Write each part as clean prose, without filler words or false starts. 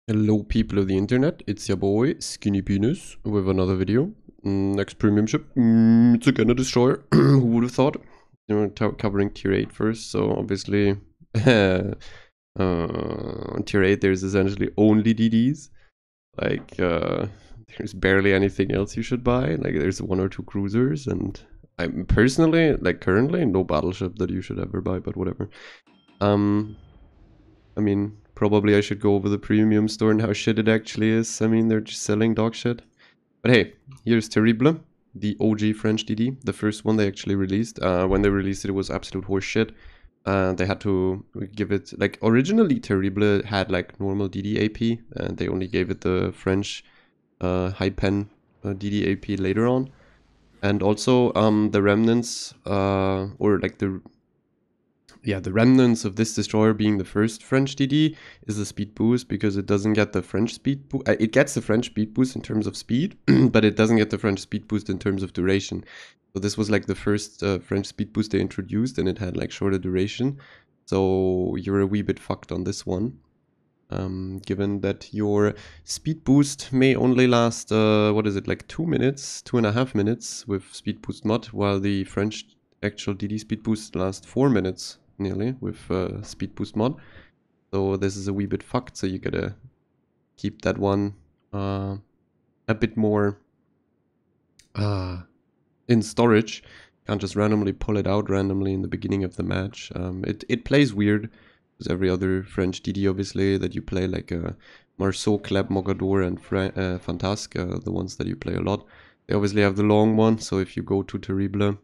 Hello people of the internet, it's your boy Skinny Penis with another video. Next premium ship, it's again a destroyer. Who would have thought? Covering tier 8 first, so obviously on tier 8 there's essentially only DDs. Like there's barely anything else you should buy. Like there's one or two cruisers, and I'm personally, like currently, no battleship that you should ever buy, but whatever. I mean, probably I should go over the premium store and how shit it actually is. I mean, they're just selling dog shit. But hey, here's Terrible, the OG French DD, the first one they actually released. When they released it, it was absolute horse shit. They had to give it, like, originally Terrible had like normal DD AP, and they only gave it the French high pen DD AP later on. And also the remnants, or like the remnants of this destroyer being the first French DD is the speed boost, because it doesn't get the French speed boost. It gets the French speed boost in terms of speed, but it doesn't get the French speed boost in terms of duration. So this was like the first French speed boost they introduced, and it had like shorter duration. So you're a wee bit fucked on this one. Given that your speed boost may only last, what is it, like 2 minutes, 2.5 minutes with speed boost mod, while the French actual DD speed boost lasts 4 minutes nearly with speed boost mod. So this is a wee bit fucked, so you gotta keep that one a bit more in storage. Can't just randomly pull it out randomly in the beginning of the match. It plays weird, because every other French DD obviously that you play, like Marceau, Kleb, Mogador and Fantasque, the ones that you play a lot, they obviously have the long one, so if you go to Terrible,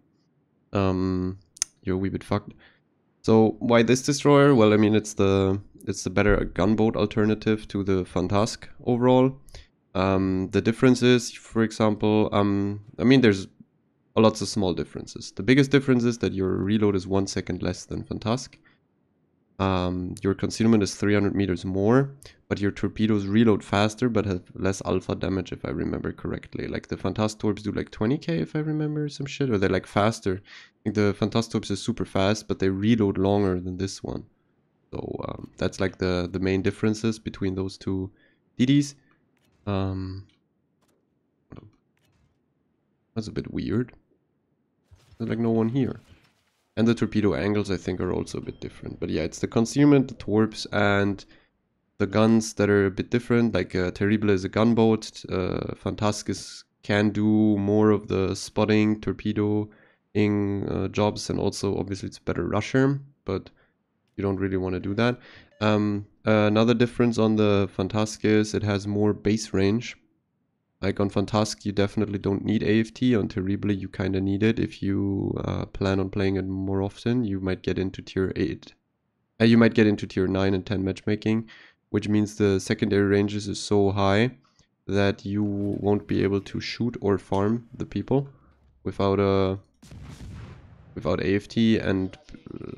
you're a wee bit fucked. So why this destroyer? Well, I mean, it's the better gunboat alternative to the Fantasque overall. The difference is, for example, I mean, there's lots of small differences. The biggest difference is that your reload is 1 second less than Fantasque. Your concealment is 300 meters more, but your torpedoes reload faster but have less alpha damage, if I remember correctly. Like the Fantasque torps do like 20k, if I remember some shit, or they're like faster. I think the Fantasque torps is super fast, but they reload longer than this one. So that's like the main differences between those two DDs. That's a bit weird. There's like no one here. And the torpedo angles, I think, are also a bit different. But yeah, it's the concealment, the torps, and the guns that are a bit different. Like Terrible is a gunboat. Fantasque can do more of the spotting, torpedoing jobs, and also obviously it's a better rusher, but you don't really want to do that. Another difference on the Fantasque is it has more base range. Like on Fantasque, you definitely don't need AFT. On Terrible, you kind of need it. If you plan on playing it more often, you might get into tier 8. You might get into tier 9 and 10 matchmaking, which means the secondary ranges is so high that you won't be able to shoot or farm the people without AFT and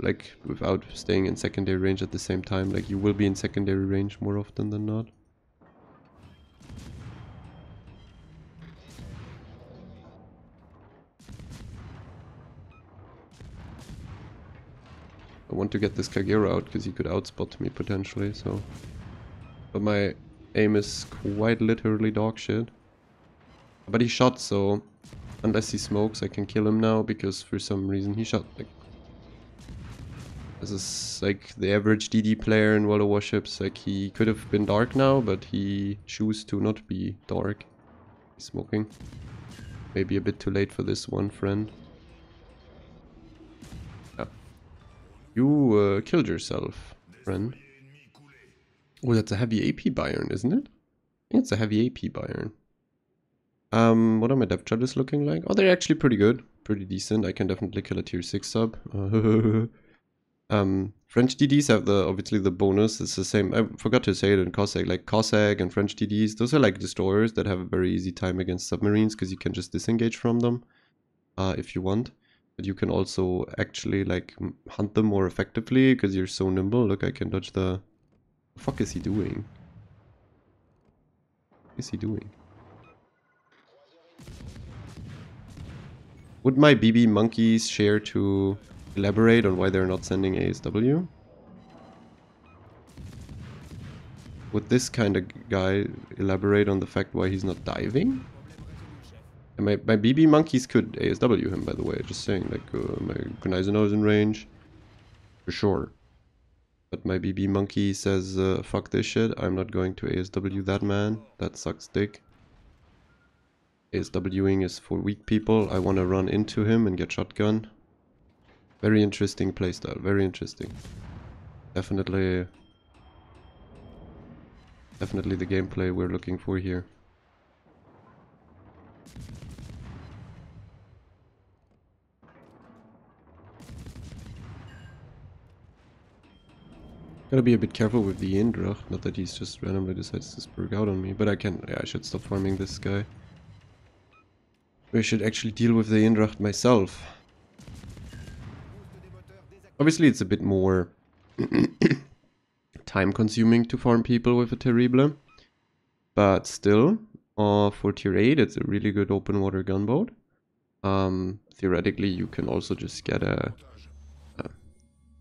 like without staying in secondary range at the same time. Like you will be in secondary range more often than not. I want to get this Kagero out because he could outspot me potentially, so... But my aim is quite literally dog shit. But he shot, so... Unless he smokes, I can kill him now, because for some reason he shot. Like, this is like the average DD player in World of Warships. Like, he could have been dark now, but he chose to not be dark. He's smoking. Maybe a bit too late for this one, friend. You killed yourself, friend. Oh, that's a heavy AP Bayern, isn't it? I think it's a heavy AP Bayern. What are my dev charges looking like? Oh, they're actually pretty good. Pretty decent. I can definitely kill a tier 6 sub. French DDs have obviously the bonus. It's the same. I forgot to say it in Cossack. Like Cossack and French DDs, those are like destroyers that have a very easy time against submarines, because you can just disengage from them if you want. But you can also actually like hunt them more effectively because you're so nimble. Look, I can dodge the... What the fuck is he doing? What is he doing? Would my BB monkeys share to elaborate on why they're not sending ASW? would this kind of guy elaborate on the fact why he's not diving? And my BB monkeys could ASW him, by the way, just saying, like, my Gneisenau is in range, for sure. But my BB monkey says, fuck this shit, I'm not going to ASW that man, that sucks dick. ASWing is for weak people, I want to run into him and get shotgun. Very interesting playstyle, very interesting. Definitely the gameplay we're looking for here. Gotta be a bit careful with the Indracht, not that he's just randomly decides to spurg out on me, but I should stop farming this guy. I should actually deal with the Indracht myself. Obviously it's a bit more time consuming to farm people with a Terrible, but still, for tier 8 it's a really good open water gunboat. Theoretically you can also just get a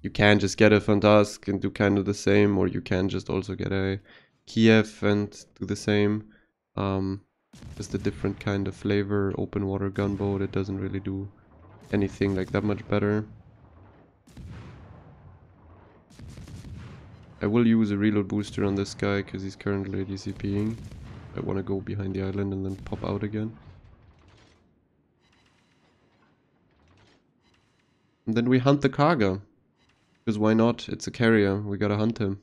Fantask and do kind of the same, or you can just also get a Kiev and do the same. Just a different kind of flavor, open water gunboat. It doesn't really do anything like that much better. I will use a reload booster on this guy because he's currently DCPing. I want to go behind the island and then pop out again. And then we hunt the Kaga. Because why not? It's a carrier. We gotta hunt him.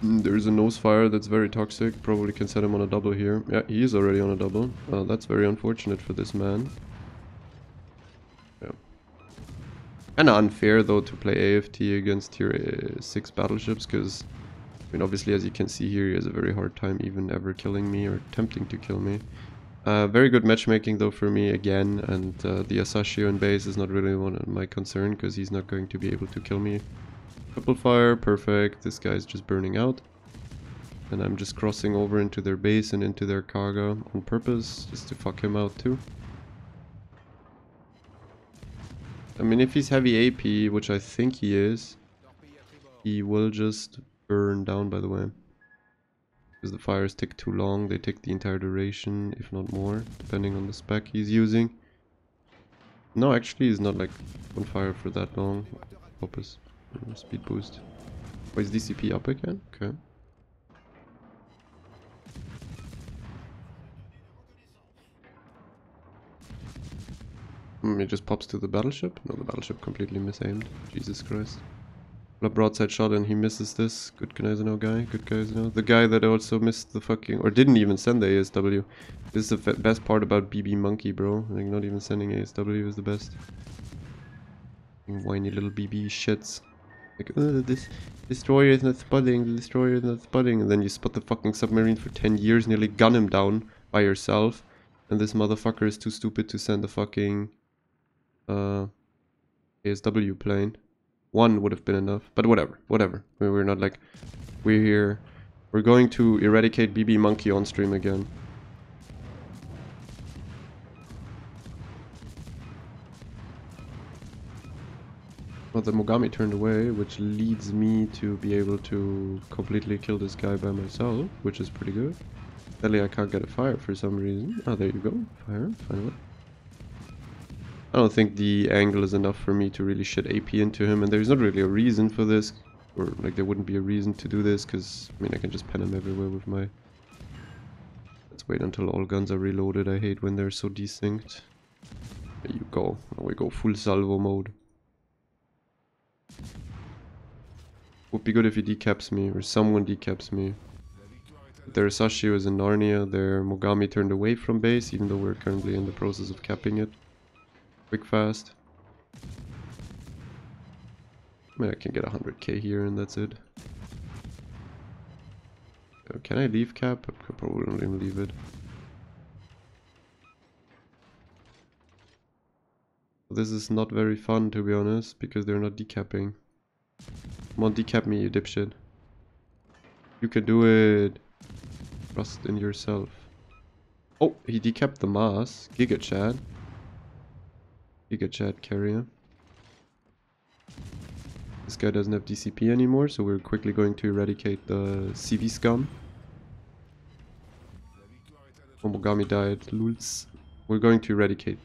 There's a nosefire that's very toxic. Probably can set him on a double here. Yeah, he is already on a double. That's very unfortunate for this man. Yeah. Kinda unfair though to play AFT against tier 6 battleships, because I mean, obviously, as you can see here, he has a very hard time even ever killing me or attempting to kill me. Very good matchmaking though for me again, and the Asashio in base is not really one of my concern because he's not going to be able to kill me. Triple fire, perfect. This guy's just burning out. And I'm just crossing over into their base and into their cargo on purpose, just to fuck him out too. I mean, if he's heavy AP, which I think he is, he will just burn down, by the way. Because the fires take too long, they take the entire duration, if not more, depending on the spec he's using. No, actually he's not like on fire for that long. Focus. Speed boost. Oh, is DCP up again? Okay. It just pops to the battleship? No, the battleship completely misaimed. Jesus Christ. A broadside shot and he misses this. Good Gneisenau guy. Good Gneisenau. The guy that also missed the fucking... or didn't even send the ASW. This is the best part about BB Monkey, bro. Like, not even sending ASW is the best. Whiny little BB shits. Like, this destroyer is not spotting. The destroyer is not spotting. And then you spot the fucking submarine for 10 years. Nearly gun him down by yourself. And this motherfucker is too stupid to send a fucking... ASW plane. One would have been enough, but whatever. We're not like, we're here. We're going to eradicate BB Monkey on stream again. Well, the Mogami turned away, which leads me to be able to completely kill this guy by myself, which is pretty good. Sadly, I can't get a fire for some reason. Oh, there you go. Fire, finally. I don't think the angle is enough for me to really shit AP into him, and there's not really a reason for this, or like there wouldn't be a reason to do this, because I mean I can just pen him everywhere with my... Let's wait until all guns are reloaded. I hate when they're so desynced. There you go. Now we go full salvo mode. Would be good if he decaps me, or someone decaps me. Their Sashio is in Narnia, their Mogami turned away from base, even though we're currently in the process of capping it. Quick fast. I mean, I can get 100k here and that's it. Can I leave cap? I could probably not even leave it. This is not very fun, to be honest, because they're not decapping. Come on, decap me, you dipshit. You can do it. Trust in yourself. Oh, he decapped the Mars. Giga Chad. Giga Chad carrier. This guy doesn't have DCP anymore, so we're quickly going to eradicate the CV scum. Omogami died. Lulz. We're going to eradicate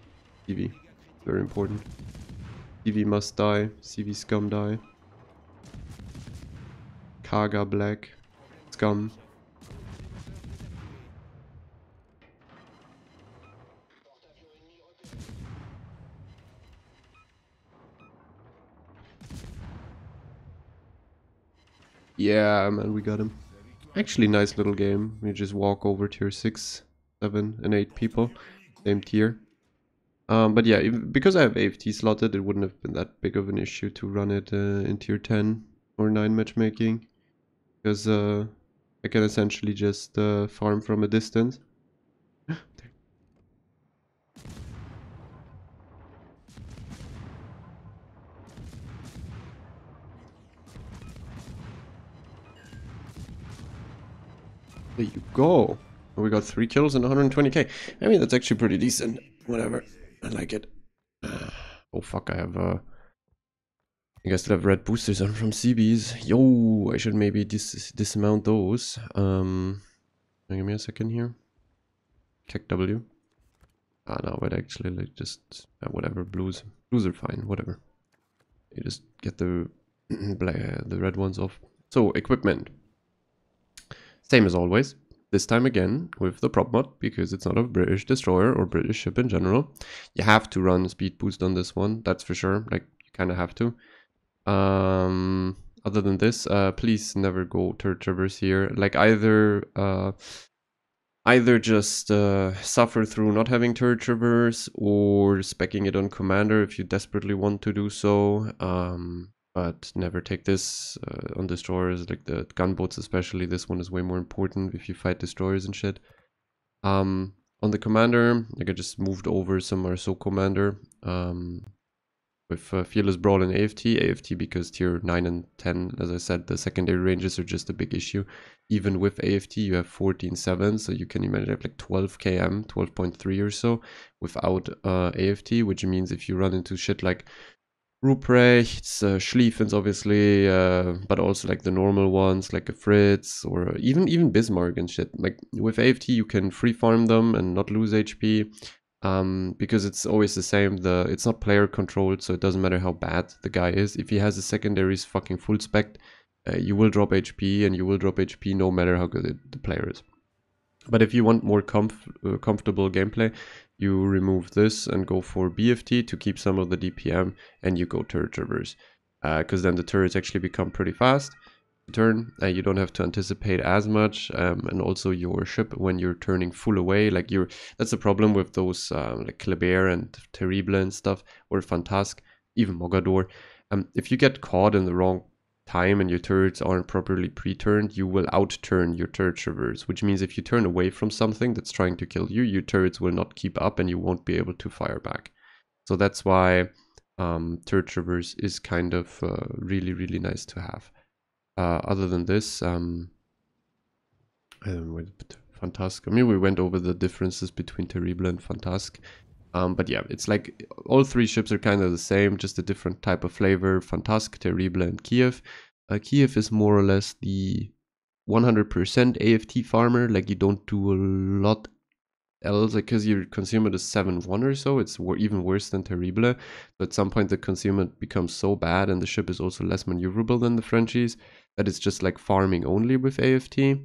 CV. Very important. CV must die. CV scum die. Kaga black. Scum. Yeah, man, we got him. Actually, nice little game. We just walk over tier 6, 7, and 8 people. Same tier. But yeah, because I have AFT slotted, it wouldn't have been that big of an issue to run it in tier 10 or 9 matchmaking. Because I can essentially just farm from a distance. There you go. We got 3 kills and 120k. I mean, that's actually pretty decent. Whatever. I like it. Oh fuck, I have I guess I have red boosters on from CBs. Yo, I should maybe dismount those. Give me a second here. Check W. Ah no, but actually like just whatever, blues. Blues are fine, whatever. You just get the the red ones off. So equipment. Same as always. This time again with the prop mod, because it's not a British destroyer or British ship in general. You have to run speed boost on this one, that's for sure. Like, you kind of have to. Other than this, please never go turret traverse here. Like, either just suffer through not having turret traverse or speccing it on commander if you desperately want to do so. But never take this on destroyers, like the gunboats especially. This one is way more important if you fight destroyers and shit. On the commander, like I just moved over some Marceau commander with Fearless Brawl and AFT. AFT because tier 9 and 10, as I said, the secondary ranges are just a big issue. Even with AFT, you have 14.7, so you can imagine like 12 km, 12.3 or so without AFT, which means if you run into shit like Ruprechts, Schlieffens obviously, but also like the normal ones like a Fritz or even Bismarck and shit. Like with AFT you can free farm them and not lose HP because it's always the same. It's not player controlled, so it doesn't matter how bad the guy is. If he has a secondaries fucking full spec, you will drop HP and you will drop HP no matter how good the player is. But if you want more comfortable gameplay, you remove this and go for BFT to keep some of the DPM, and you go turret traverse. Because then the turrets actually become pretty fast to turn. You don't have to anticipate as much, and also your ship when you're turning full away. Like that's the problem with those like Kleber and Terrible and stuff, or Fantasque, even Mogador. If you get caught in the wrong time and your turrets aren't properly pre-turned, you will out-turn your turret traverse, which means if you turn away from something that's trying to kill you, your turrets will not keep up and you won't be able to fire back. So that's why turret traverse is kind of really, really nice to have. Other than this, Fantasque. I mean, we went over the differences between Terrible and Fantasque. But yeah, it's like all 3 ships are kind of the same, just a different type of flavor. Fantasque, Terrible, and Kiev. Kiev is more or less the 100% AFT farmer. Like, you don't do a lot else, because your consumer is 7-1 or so. It's even worse than Terrible. So at some point the consumer becomes so bad, and the ship is also less maneuverable than the Frenchies, that it's just like farming only with AFT.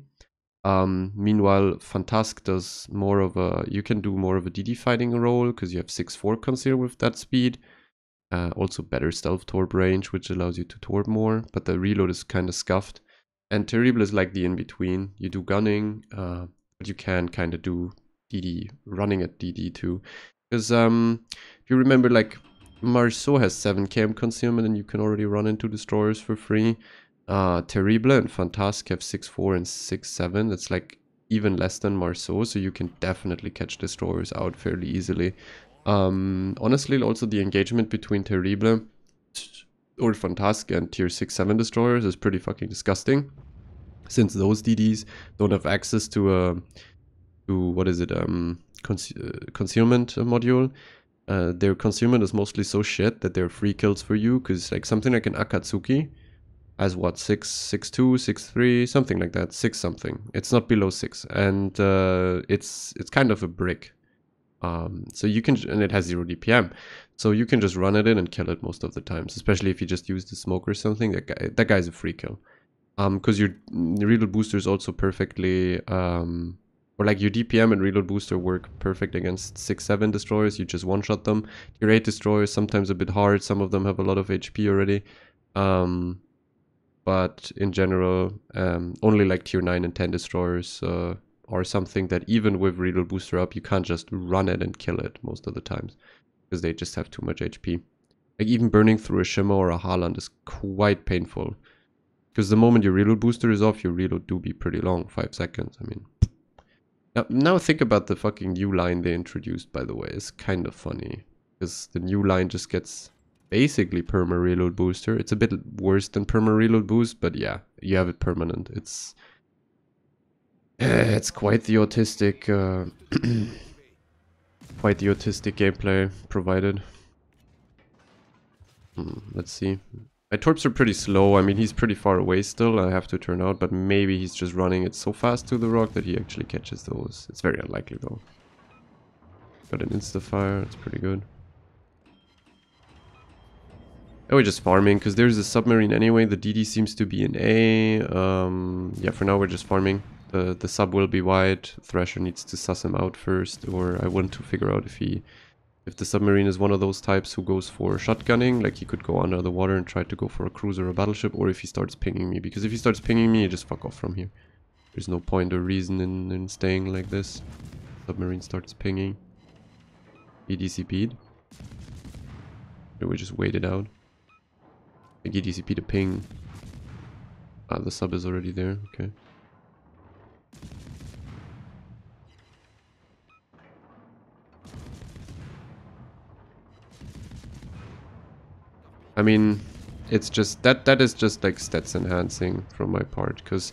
Meanwhile, Fantasque does more of you can do more of a DD fighting role, because you have 6-4 conceal with that speed. Also better stealth torp range, which allows you to torp more, but the reload is kind of scuffed. And Terrible is like the in-between. You do gunning, but you can kind of do DD, running at DD too. Because if you remember, like, Marceau has 7 km concealment and you can already run into destroyers for free. Terrible and Fantasque have 6-4 and 6-7. That's like even less than Marceau, so you can definitely catch destroyers out fairly easily. Honestly, also the engagement between Terrible or Fantasque and tier 6-7 destroyers is pretty fucking disgusting, since those DDs don't have access to to what is it? Concealment module. Their concealment is mostly so shit that they're free kills for you, because like something like an Akatsuki has what, 6'2", 6'3", something like that, 6 something. It's not below 6, and it's kind of a brick. So you can, and it has 0 DPM, so you can just run it in and kill it most of the times, especially if you just use the smoke or something. That guy's a free kill. Because your reload booster is also perfectly, or like your DPM and reload booster work perfect against 6-7 destroyers. You just one-shot them. Your 8 destroyers sometimes a bit hard. Some of them have a lot of HP already. But in general, only like tier 9 and 10 destroyers are something that even with reload booster up, you can't just run it and kill it most of the times, because they just have too much HP. Like even burning through a Shimmer or a Haaland is quite painful, because the moment your reload booster is off, your reload do be pretty long, 5 seconds. I mean, now think about the fucking new line they introduced, by the way. It's kind of funny, because the new line just gets basically perma reload booster. It's a bit worse than perma reload boost, but yeah, you have it permanent. It's quite the autistic quite the autistic gameplay provided. Let's see. My torps are pretty slow. I mean, he's pretty far away still, I have to turn out, but maybe he's just running it so fast to the rock that he actually catches those. It's very unlikely though. Got an insta-fire, that's pretty good. And we're just farming, because there's a submarine anyway. The DD seems to be in A. Yeah, for now we're just farming. The sub will be wide. Thrasher needs to suss him out first, or I want to figure out if the submarine is one of those types who goes for shotgunning, like he could go under the water and try to go for a cruiser or a battleship, or if he starts pinging me, because if he starts pinging me, you just fuck off from here. There's no point or reason in staying like this. Submarine starts pinging. EDCP'd. Or we just wait it out. Like EDCP to ping. Ah, the sub is already there, okay. I mean, it's just, that is just like stats enhancing from my part, because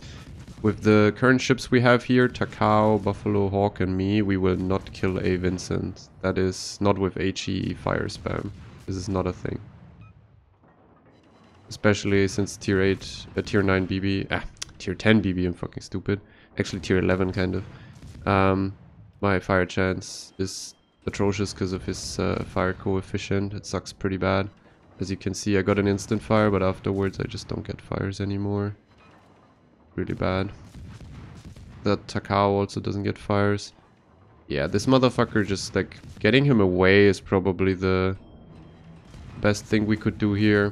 with the current ships we have here, Takao, Buffalo, Hawk and me, we will not kill a Vincent. That is not with HE fire spam. This is not a thing. Especially since tier 8, tier 9 BB, tier 10 BB, I'm fucking stupid. Actually tier 11 kind of. My fire chance is atrocious because of his fire coefficient. It sucks pretty bad. As you can see, I got an instant fire, but afterwards I just don't get fires anymore. Really bad. That Takao also doesn't get fires. Yeah, this motherfucker, just like getting him away is probably the best thing we could do here.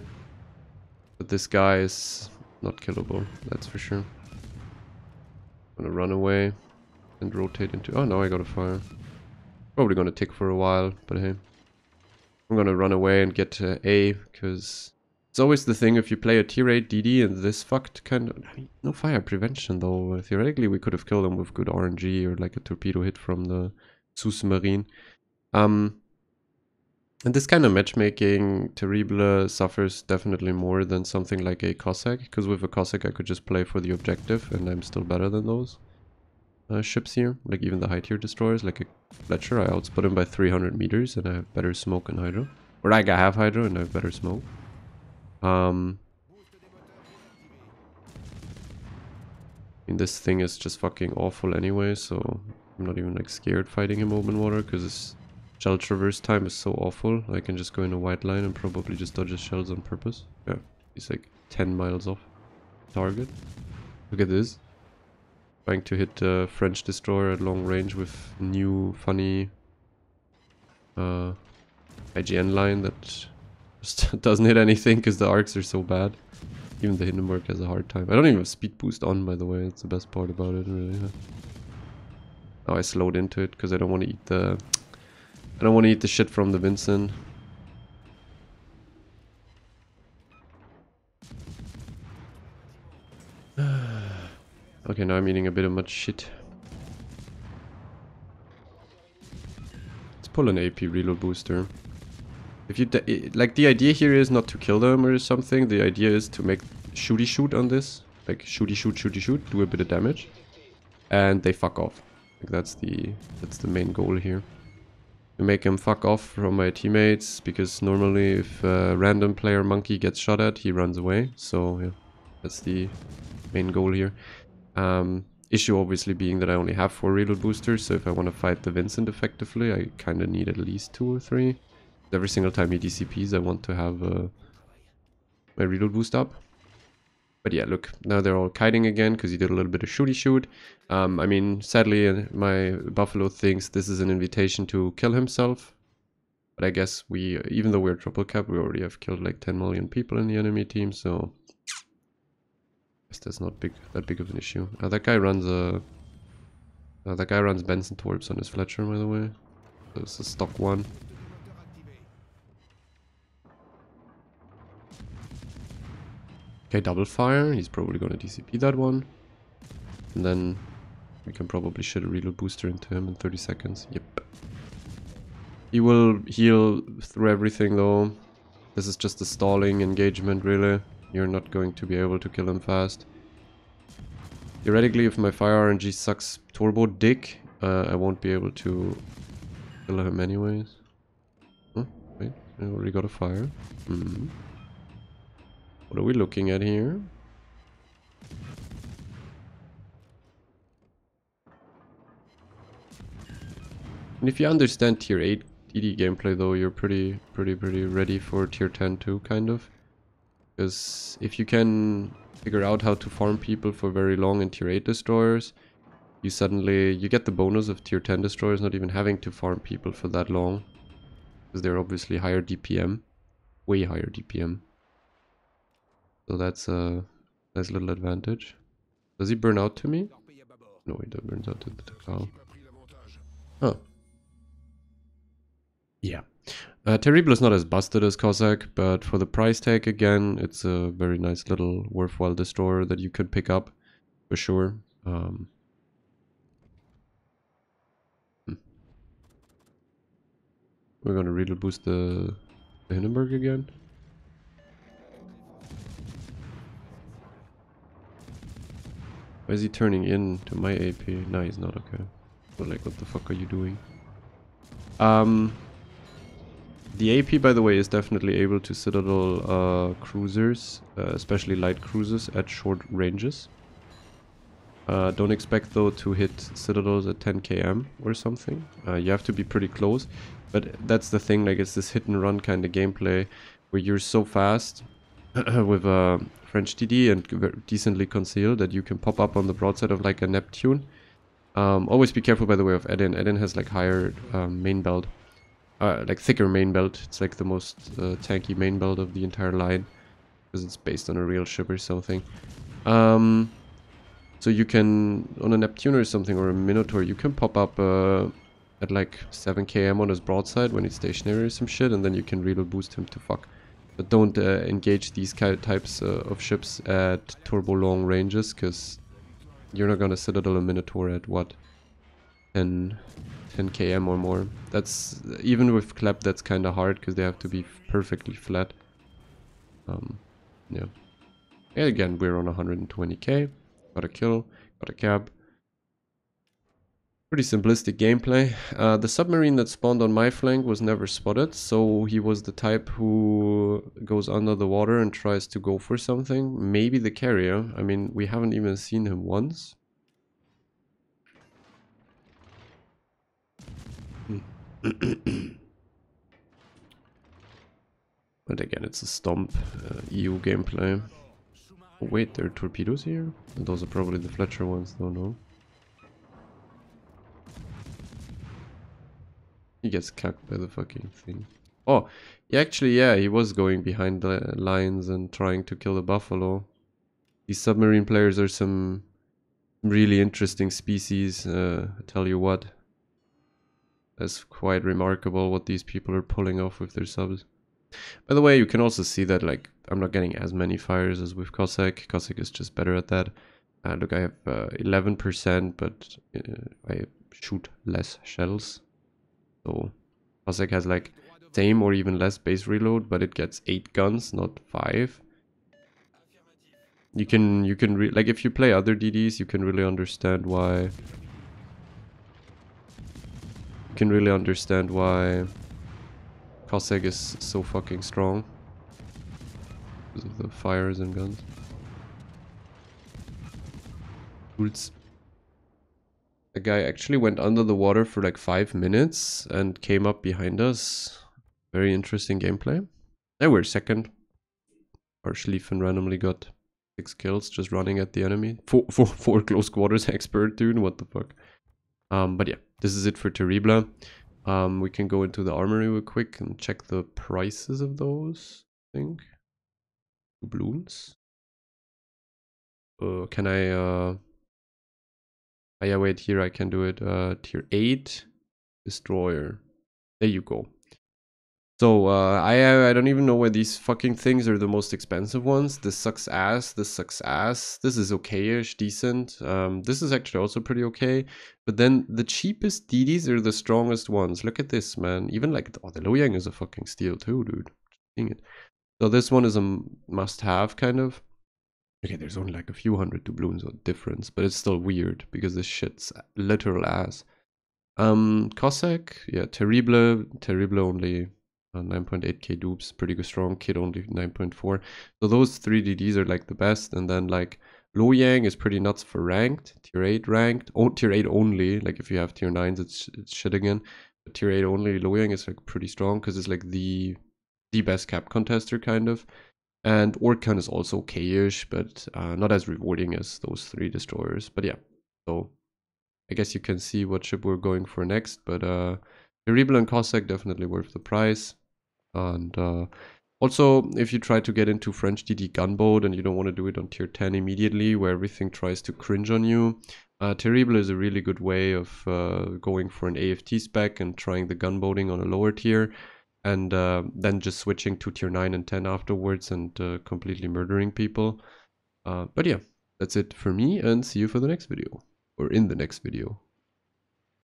But this guy is not killable, that's for sure. I'm gonna run away and rotate into... Oh, now I got a fire. Probably gonna tick for a while, but hey. I'm gonna run away and get to A, because it's always the thing if you play a tier 8 DD and this fucked kind of... I mean, no fire prevention though. Theoretically we could have killed him with good RNG or like a torpedo hit from the submarine. And this kind of matchmaking, Terrible suffers definitely more than something like a Cossack, because with a Cossack I could just play for the objective and I'm still better than those ships here. Like even the high tier destroyers, like a Fletcher, I outspot him by 300 meters and I have better smoke and hydro. Or like I have hydro and I have better smoke. And this thing is just fucking awful anyway, so I'm not even like scared fighting him open water, because his shell traverse time is so awful. I can just go in a white line and probably just dodge his shells on purpose. Yeah, he's like 10 miles off target. Look at this. Trying to hit a French destroyer at long range with new funny IGN line that just doesn't hit anything because the arcs are so bad. Even the Hindenburg has a hard time. I don't even have speed boost on, by the way. That's the best part about it, really. Oh, I slowed into it because I don't want to eat the... I don't want to eat the shit from the Vincent. Okay, now I'm eating a bit of much shit. Let's pull an AP reload booster. If you like, the idea here is not to kill them or something. The idea is to make shooty shoot on this, like shooty shoot, do a bit of damage, and they fuck off. Like that's the main goal here. To make him fuck off from my teammates, because normally if a random player monkey gets shot at, he runs away. So yeah, that's the main goal here. Issue obviously being that I only have 4 reload boosters, so if I want to fight the Vincent effectively, I kind of need at least 2 or 3. Every single time he DCPs, I want to have my reload boost up. But yeah, look, now they're all kiting again because he did a little bit of shooty shoot. I mean, sadly, my Buffalo thinks this is an invitation to kill himself. But I guess even though we're triple cap, we already have killed like 10 million people in the enemy team, so I guess that's not that big of an issue. That guy runs Benson Torps on his Fletcher, by the way. So it's a stock one. Okay, double fire. He's probably gonna DCP that one. And then we can probably shit a reload booster into him in 30 seconds. Yep. He will heal through everything though. This is just a stalling engagement, really. You're not going to be able to kill him fast. Theoretically, if my fire RNG sucks turbo dick, I won't be able to kill him anyways. Oh, wait, I already got a fire. What are we looking at here? And if you understand tier 8 DD gameplay though, you're pretty ready for tier 10 too, kind of. Because if you can figure out how to farm people for very long in tier 8 destroyers, you get the bonus of tier 10 destroyers not even having to farm people for that long. Because they're obviously higher DPM. Way higher DPM. So that's a nice little advantage. Does he burn out to me? No, he burns out to the Takao. Huh. Yeah. Terrible is not as busted as Cossack, but for the price tag again, it's a very nice little worthwhile destroyer that you could pick up, for sure. We're gonna really boost the Hindenburg again. Why is he turning in to my AP? No, he's not, okay. But like, what the fuck are you doing? The AP, by the way, is definitely able to citadel cruisers, especially light cruisers at short ranges. Don't expect though to hit citadels at 10 km or something. You have to be pretty close, but that's the thing, like it's this hit and run kind of gameplay where you're so fast with French TD and decently concealed that you can pop up on the broadside of like a Neptune. Always be careful, by the way, of Eden. Eden has like higher main belt. Like thicker main belt. It's like the most tanky main belt of the entire line. Because it's based on a real ship or something. So you can, on a Neptune or something, or a Minotaur, you can pop up at like 7 km on his broadside when he's stationary or some shit. And then you can reload boost him to fuck. But don't engage these types of ships at turbo long ranges. Because you're not gonna citadel a Minotaur at what? 10 km or more. That's even with Klep, that's kind of hard because they have to be perfectly flat. Yeah. And again, we're on 120k. Got a kill, got a cab. Pretty simplistic gameplay. The submarine that spawned on my flank was never spotted, so he was the type who goes under the water and tries to go for something. Maybe the carrier. I mean, we haven't even seen him once. But again, it's a stomp EU gameplay. Oh, wait, there are torpedoes here? Those are probably the Fletcher ones, though, no? He gets capped by the fucking thing. Oh, yeah, he was going behind the lines and trying to kill the buffalo. These submarine players are some really interesting species, I tell you what. That's quite remarkable what these people are pulling off with their subs. By the way, you can also see that, like, I'm not getting as many fires as with Cossack. Cossack is just better at that. Look, I have 11%, but I shoot less shells. So Cossack has like same or even less base reload, but it gets 8 guns, not 5. You can like, if you play other DDs, you can really understand why can really understand why Cossack is so fucking strong. Because of the fires and guns. Tools. The guy actually went under the water for like 5 minutes and came up behind us. Very interesting gameplay. They were second. Our Schlieffen randomly got 6 kills just running at the enemy. Four close quarters expert, dude. What the fuck? But yeah, this is it for Terrible. We can go into the armory real quick and check the prices of those, I think. Doubloons. Can I, oh yeah, wait, here I can do it. Tier 8 Destroyer. There you go. So, I don't even know why these fucking things are the most expensive ones. This sucks ass, this sucks ass. This is okay-ish, decent. This is actually also pretty okay. But then the cheapest DDs are the strongest ones. Look at this, man. Even like, oh, the Loyang is a fucking steal too, dude. Seeing it. So this one is a must-have, kind of. Okay, there's only like a few hundred doubloons of difference, but it's still weird because this shit's literal ass. Cossack, yeah, Terrible only 9.8k dupes, pretty good strong. Kid only 9.4. So those 3 DDs are like the best, and then like Loyang is pretty nuts for ranked, tier 8 ranked, tier 8 only. Like if you have tier 9s, it's shit again. But tier 8 only, Loyang is like pretty strong because it's like the best cap contester kind of. And Orkan is also okay-ish, but not as rewarding as those 3 destroyers. But yeah, so I guess you can see what ship we're going for next. But Terrible and Cossack definitely worth the price. And also, if you try to get into French DD gunboat and you don't want to do it on tier 10 immediately, where everything tries to cringe on you, Terrible is a really good way of going for an AFT spec and trying the gunboating on a lower tier. And then just switching to tier 9 and 10 afterwards and completely murdering people. But yeah, that's it for me, and see you for the next video. Or in the next video.